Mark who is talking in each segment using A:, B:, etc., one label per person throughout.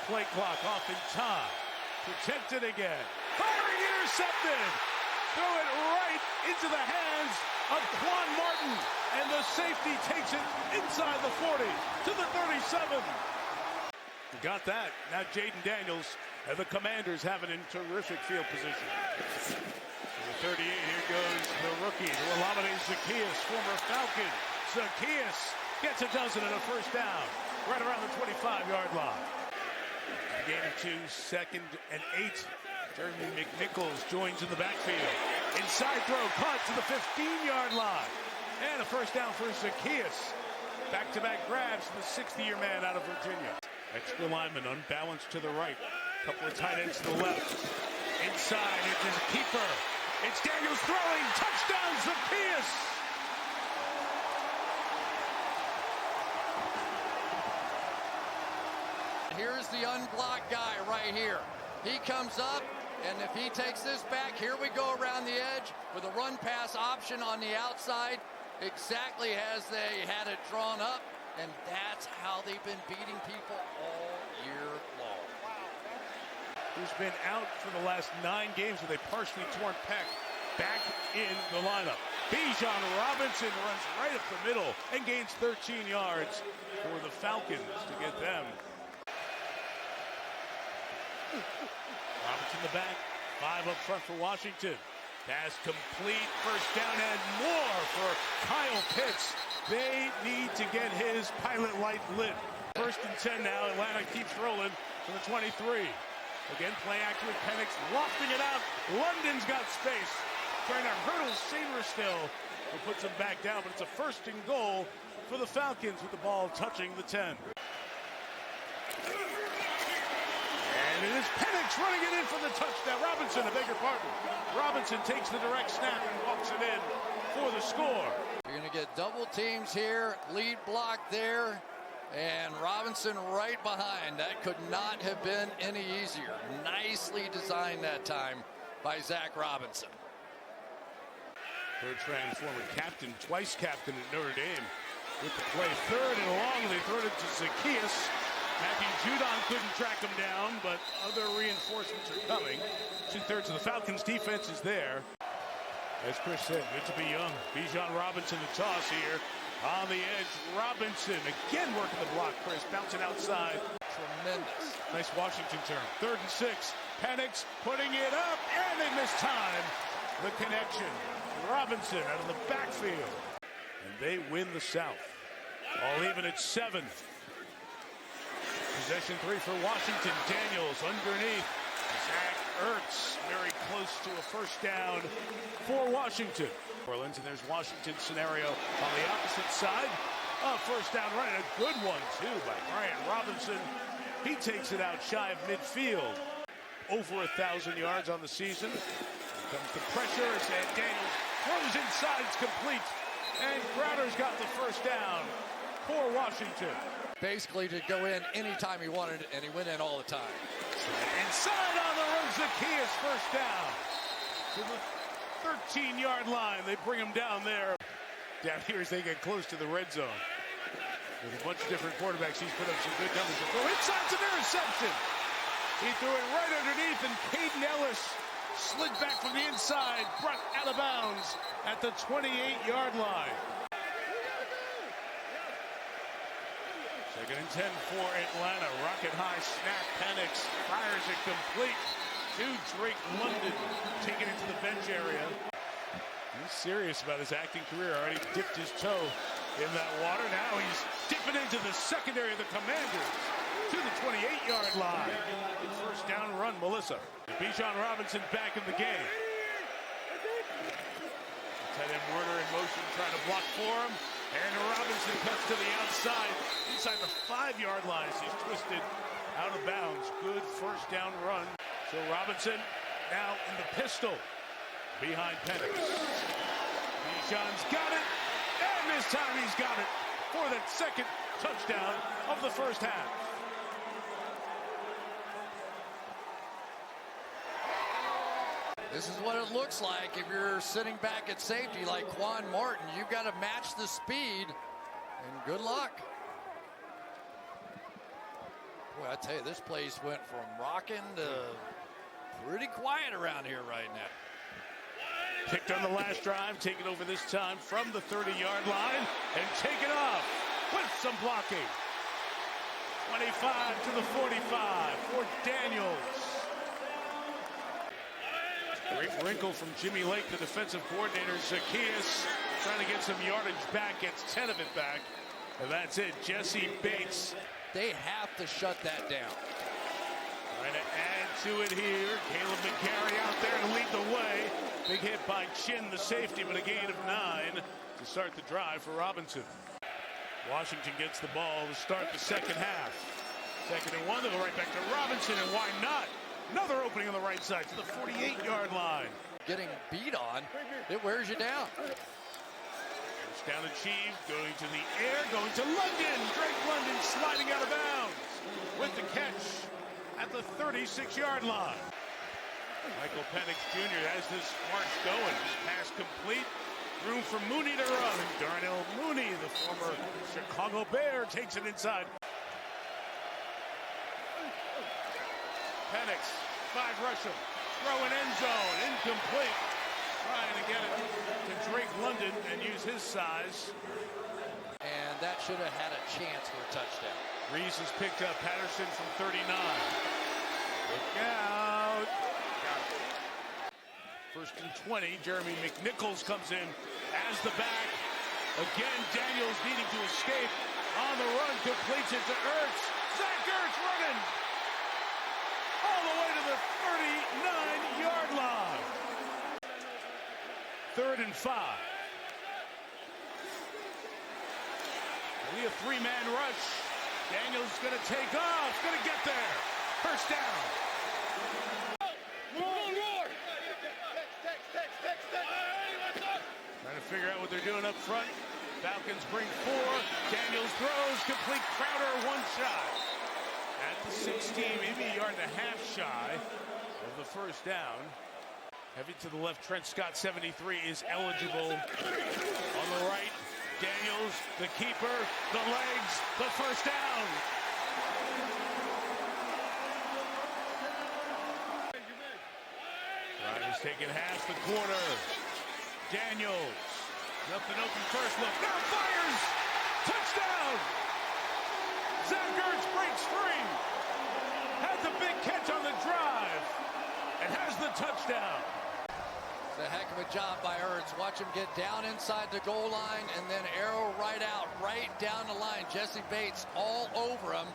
A: play clock off in time. Protected again. Firing intercepted. Throw it right into the hands of Quan Martin. And the safety takes it inside the 40 to the 37. Got that. Now Jaden Daniels and the Commanders have it in terrific field position. The 38, here goes the rookie, Olamide Zaccheaus, former Falcon. Zaccheaus gets a dozen and a first down right around the 25-yard line. Gain of 2, 2nd and 8. Jeremy McNichols joins in the backfield. Inside throw, caught to the 15-yard line. And a first down for Zaccheaus. Back-to-back grabs from the 60-year man out of Virginia. Extra lineman unbalanced to the right. Couple of tight ends to the left. Inside, it is a keeper. It's Daniels throwing. Touchdown, Zaccheaus!
B: Here's the unblocked guy right here. He comes up, and if he takes this back, here we go around the edge with a run-pass option on the outside, exactly as they had it drawn up, and that's how they've been beating people all year long.
A: Who's been out for the last 9 games with a partially torn pec, back in the lineup. Bijan Robinson runs right up the middle and gains 13 yards for the Falcons to get them. Robinson in the back, 5 up front for Washington. Pass complete, first down and more for Kyle Pitts. They need to get his pilot light lit. 1st and 10 now, Atlanta keeps rolling to the 23. Again, play action with Penix, lofting it out. London's got space. Trying to hurdle Saberstill, who puts him back down, but it's a 1st and goal for the Falcons with the ball touching the 10. And it is Penix running it in for the touchdown. Robinson, a bigger partner. Robinson takes the direct snap and walks it in for the score.
B: You're going to get double teams here, lead block there, and Robinson right behind. That could not have been any easier. Nicely designed that time by Zach Robinson.
A: Bertrand, former captain, twice captain at Notre Dame, with the play 3rd and long. They throw it to Zaccheaus. Matthew Judon couldn't track him down, but other reinforcements are coming. 2/3 of the Falcons' defense is there. As Chris said, good to be young. Bijan Robinson, the toss here. On the edge, Robinson again working the block. Chris bouncing outside.
B: Tremendous.
A: Nice Washington turn. 3rd and 6. Penix putting it up, and they miss time. The connection. Robinson out of the backfield. And they win the South. All even at 7. Possession 3 for Washington. Daniels underneath. Zach Ertz very close to a first down for Washington. Orleans, and there's Washington's scenario on the opposite side. A first down run, and a good one too by Brian Robinson. He takes it out shy of midfield. Over 1,000 yards on the season. Here comes the pressure as Daniels throws inside, it's complete. And Crowder's got the first down for Washington.
B: Basically to go in anytime he wanted, and he went in all the time.
A: Inside on the run, Zaccheaus first down. To the 13-yard line, they bring him down there. Down here as they get close to the red zone. With a bunch of different quarterbacks, he's put up some good numbers. Throw inside, it's an interception. He threw it right underneath, and Caden Ellis slid back from the inside, brought out of bounds at the 28-yard line. 2nd and 10 for Atlanta. Rocket high snap. Penix fires it complete to Drake London. Taking it to the bench area. He's serious about his acting career. Already dipped his toe in that water. Now he's dipping into the secondary of the Commanders to the 28-yard line. First down run, Melissa. Bijan Robinson back in the game. Tight end Werner in motion, trying to block for him. And Robinson cuts to the outside, inside the 5-yard line as he's twisted out of bounds. Good first down run. So Robinson now in the pistol behind Penix. Bijan's got it, and this time he's got it for that 2nd touchdown of the first half.
B: This is what it looks like if you're sitting back at safety like Quan Martin. You've got to match the speed, and good luck. Well, I tell you, this place went from rocking to pretty quiet around here right now.
A: Picked on the last drive, taken over this time from the 30-yard line, and taken off with some blocking. 25 to the 45 for Daniels. Great wrinkle from Jimmy Lake, the defensive coordinator. Zacchaeus trying to get some yardage back, gets 10 of it back. And that's it, Jesse Bates.
B: They have to shut that down.
A: Trying to add to it here. Caleb McGarry out there to lead the way. Big hit by Chin, the safety, but a gain of 9 to start the drive for Robinson. Washington gets the ball to start the second half. 2nd and 1, they'll go right back to Robinson, and why not? Another opening on the right side to the 48-yard line.
B: Getting beat on, it wears you down.
A: First down achieved, going to the air, going to London. Drake London sliding out of bounds with the catch at the 36-yard line. Michael Penix Jr. has this march going. Pass complete. Room for Mooney to run. And Darnell Mooney, the former Chicago Bear, takes it inside. Penix, 5 rushing. Throw in end zone. Incomplete. Trying to get it to Drake London and use his size.
B: And that should have had a chance for a touchdown.
A: Reese has picked up Patterson from 39. Look out. 1st and 20. Jeremy McNichols comes in as the back. Again, Daniels needing to escape. On the run, completes it to Ertz. Zach Ertz running all the way to the 39-yard line. 3rd and 5. Only a 3-man rush. Daniels going to take off. Going to get there. First down. Trying to figure out what they're doing up front. Falcons bring 4. Daniels throws. Complete. Crowder 1 shot. At the 16, maybe a yard and a half shy of the first down. Heavy to the left, Trent Scott, 73, is eligible. On the right, Daniels, the keeper, the legs, the first down. Riders taking half the quarter. Daniels, nothing open first look. Now fires! Touchdown! Zach Ertz breaks free. Has a big catch on the drive. And has the touchdown.
B: It's a heck of a job by Ertz. Watch him get down inside the goal line and then arrow right out, right down the line. Jesse Bates all over him.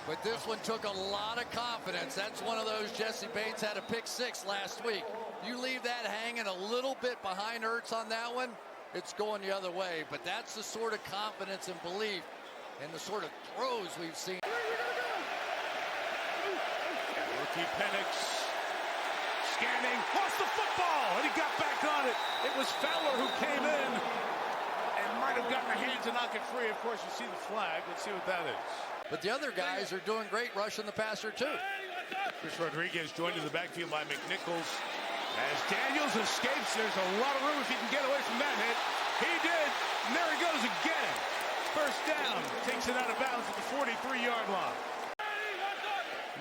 B: But this one took a lot of confidence. That's one of those. Jesse Bates had a pick 6 last week. You leave that hanging a little bit behind Ertz on that one, it's going the other way. But that's the sort of confidence and belief and the sort of throws we've seen.
A: Rookie Penix scanning, lost the football, and he got back on it. It was Fowler who came in and might have gotten a hand to knock it free. Of course, you see the flag. Let's see what that is.
B: But the other guys are doing great rushing the passer, too.
A: Chris Rodriguez joined in the backfield by McNichols. As Daniels escapes, there's a lot of room if he can get away from that hit. He did, and there he goes again. First down, takes it out of bounds at the 43-yard line.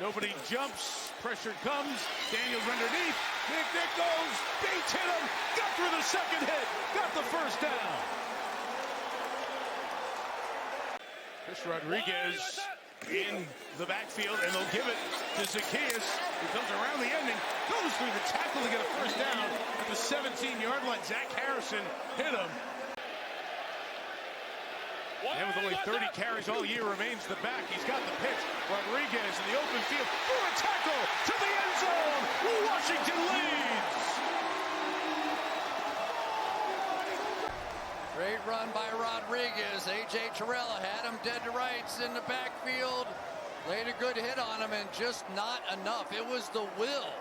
A: Nobody jumps, pressure comes, Daniels underneath, McNichols, Bates hit him, got through the second hit, got the first down. Chris Rodriguez in the backfield, and they'll give it to Zacchaeus, who comes around the ending, goes through the tackle to get a first down at the 17-yard line. Zach Harrison hit him. And with only 30 carries all year, remains the back. He's got the pitch. Rodriguez in the open field. Through a tackle to the end zone. Washington leads.
B: Great run by Rodriguez. A.J. Terrell had him dead to rights in the backfield. Laid a good hit on him, and just not enough. It was the will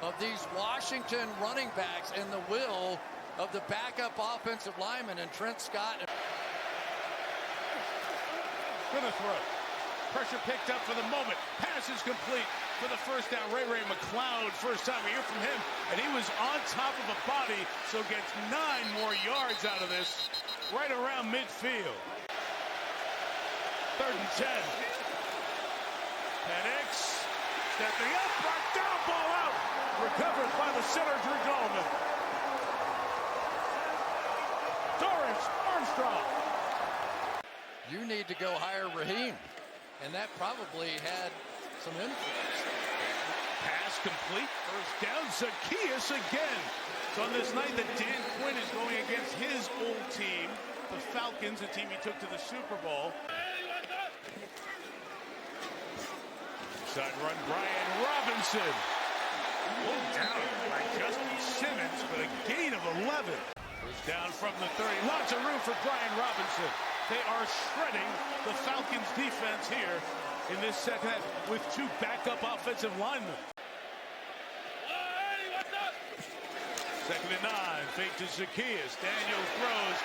B: of these Washington running backs and the will of the backup offensive lineman and Trent Scott.
A: Gonna throw. Pressure picked up for the moment. Pass is complete for the first down. Ray McLeod, first time we hear from him, and he was on top of a body, so gets 9 more yards out of this, right around midfield. 3rd and 10. Penix stepping up, brought down, ball out. Recovered by the center, Drew Gallman. Dorrance Armstrong.
B: You need to go hire Raheem, and that probably had some influence.
A: Pass complete, first down, Zacchaeus again. So on this night that Dan Quinn is going against his old team, the Falcons, a team he took to the Super Bowl. Side run, Brian Robinson. Pulled down by Justin Simmons, but a gain of 11. Goes down from the 30. Lots of room for Brian Robinson. They are shredding the Falcons defense here in this second half with two backup offensive linemen. Second and 9, fake to Zacchaeus. Daniel throws.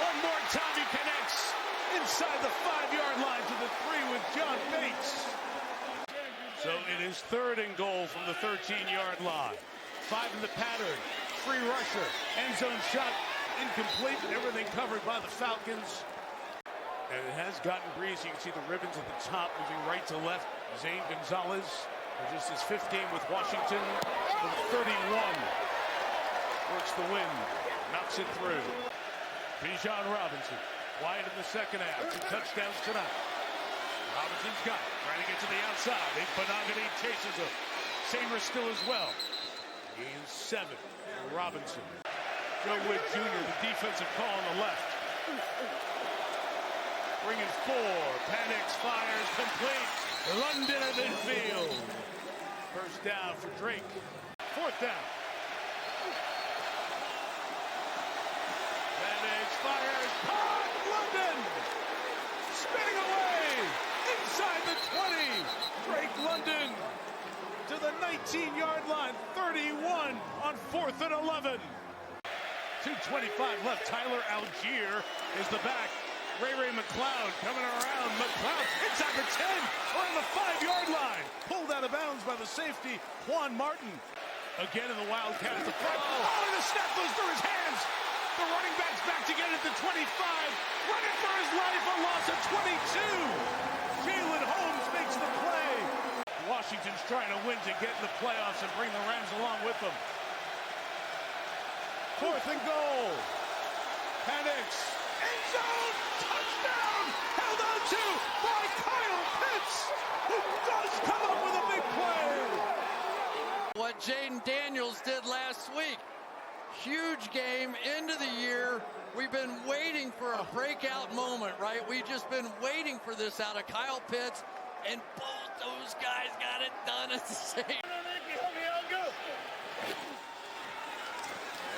A: One more time he connects inside the 5-yard line to the 3 with John Bates. So it is third and goal from the 13-yard line. 5 in the pattern. Free rusher. End zone shot incomplete. Everything covered by the Falcons. And it has gotten breezy. You can see the ribbons at the top moving right to left. Zane Gonzalez, just his 5th game with Washington, from 31. Works the wind, knocks it through. Bijan Robinson, wide in the second half. 2 touchdowns tonight. Robinson's got it, trying to get to the outside. Bonagany chases him. Samer still as well. Gains 7. Robinson. Joe Witt Jr., the defensive call on the left. Bringing 4. Penix fires complete. London at midfield. First down for Drake. 4th down. Penix fires. Caught. London. Spinning away. Inside the 20. Drake London to the 19-yard line. 31 on 4th and 11. 2:25 left. Tyler Algier is the back. Ray McLeod coming around. McLeod inside the 10, around the 5-yard line. Pulled out of bounds by the safety, Juan Martin. Again in the Wildcat at the front. Oh, and the snap goes through his hands. The running back's back to get it at the 25. Running for his life, a loss of 22. Jalen Holmes makes the play. Washington's trying to win to get in the playoffs and bring the Rams along with them. 4th and goal. Penix. End zone. Touchdown. Held on to by Kyle Pitts, who does come up with a big play.
B: What Jaden Daniels did last week. Huge game, end of the year. We've been waiting for a breakout moment, right? We've just been waiting for this out of Kyle Pitts, and both those guys got it done at the same.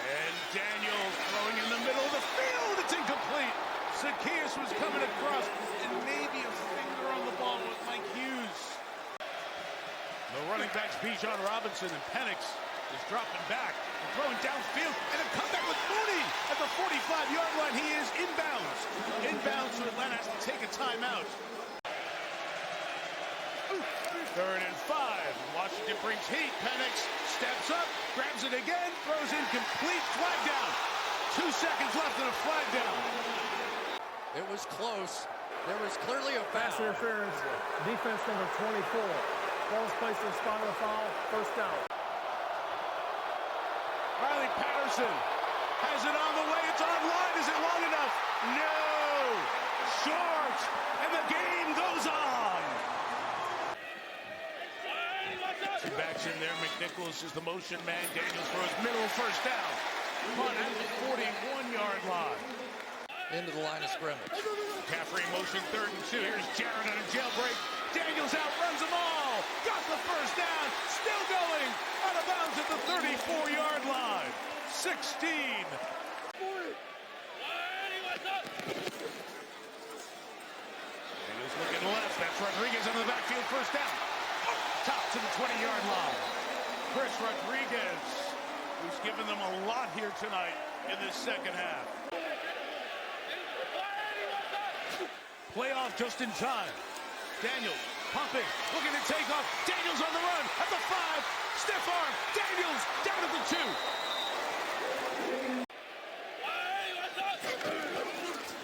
A: And Daniels throwing in the middle of the field. It's incomplete. Zacchaeus was coming across, and maybe a finger on the ball with Mike Hughes. The running backs, Bijan Robinson, and Penix is dropping back and throwing downfield, and a comeback with Mooney at the 45-yard line. He is inbounds. Inbounds, so Atlanta has to take a timeout. 3rd and 5. Washington brings heat. Penix steps up, grabs it again, throws incomplete. Flag down. 2 seconds left and a flag down.
B: It was close. There was clearly a
C: pass interference. Defense number 24. Ball's placed in the spot of the foul. First down.
A: Riley Patterson has it on the way. It's online. Is it long enough? No. Short. And the game goes on. 2 backs in there. McNichols is the motion man. Daniels throws middle, first down. Punt at the 41-yard line.
B: Into the line of scrimmage.
A: McCaffrey motion 3rd and 2. Here's Jarrett on a jailbreak. Daniels outruns them all. Got the first down. Still going. Out of bounds at the 34-yard line. 16. Daniels looking left. That's Rodriguez on the backfield. First down. Top to the 20-yard line. Chris Rodriguez, who's given them a lot here tonight in this second half. Playoff just in time. Daniels pumping, looking to take off. Daniels on the run at the 5. Stiff arm. Daniels down at the 2.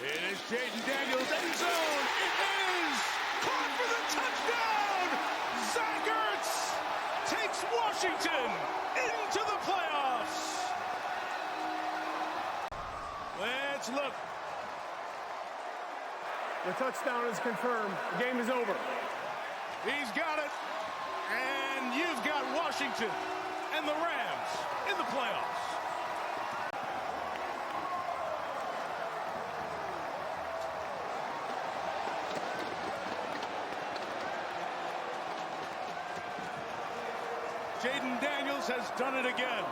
A: It is Jaden Daniels, end zone. It is caught for the touchdown. Washington into the playoffs. Let's look.
C: The touchdown is confirmed. The game is over.
A: He's got it. And you've got Washington and the Rams in the playoffs. Jaden Daniels has done it again.